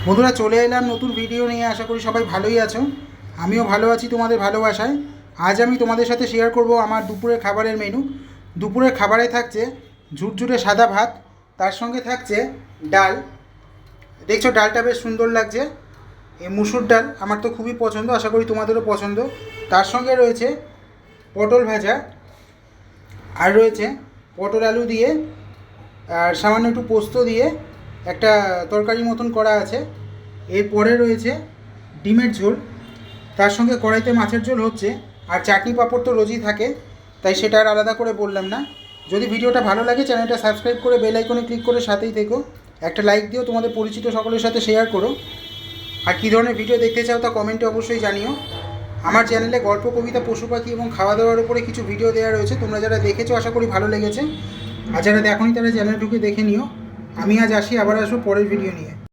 বন্ধুরা চলে এলাম নতুন ভিডিও নিয়ে। আশা করি সবাই ভালোই আছো, আমিও ভালো আছি তোমাদের ভালোবাসায়। আজ আমি তোমাদের সাথে শেয়ার করব আমার দুপুরের খাবারের মেনু। দুপুরের খাবারে থাকছে ঝুরঝুরে সাদা ভাত, তার সঙ্গে থাকছে ডাল। দেখছো ডালটা বেশ সুন্দর লাগছে, এই মুসুর ডাল আমার তো খুবই পছন্দ, আশা করি তোমাদেরও পছন্দ। তার সঙ্গে রয়েছে পটল ভাজা, আর রয়েছে পটল আলু দিয়ে আর সামান্য একটু পোস্ত দিয়ে একটা তরকারি মতন করা আছে। এরপরে রয়েছে ডিমের ঝোল, তার সঙ্গে কড়াইতে মাছের ঝোল হচ্ছে, আর চাটনি পাঁপড় তো রোজই থাকে, তাই সেটা আর আলাদা করে বললাম না। যদি ভিডিওটা ভালো লাগে চ্যানেলটা সাবস্ক্রাইব করে বেল আইকনে ক্লিক করে সাথেই থেকো, একটা লাইক দিও, তোমাদের পরিচিত সকলের সাথে শেয়ার করো। আর কী ধরনের ভিডিও দেখতে চাও তা কমেন্টে অবশ্যই জানিও। আমার চ্যানেলে গল্প, কবিতা, পশু পাখি এবং খাওয়া দাওয়ার উপরে কিছু ভিডিও দেওয়া রয়েছে, তোমরা যারা দেখেছো আশা করি ভালো লেগেছে, আর যারা দেখোনি তারা চ্যানেল ঢুকে দেখে নিও। আমি আজ আসি, আবার আসবো পরের ভিডিও নিয়ে।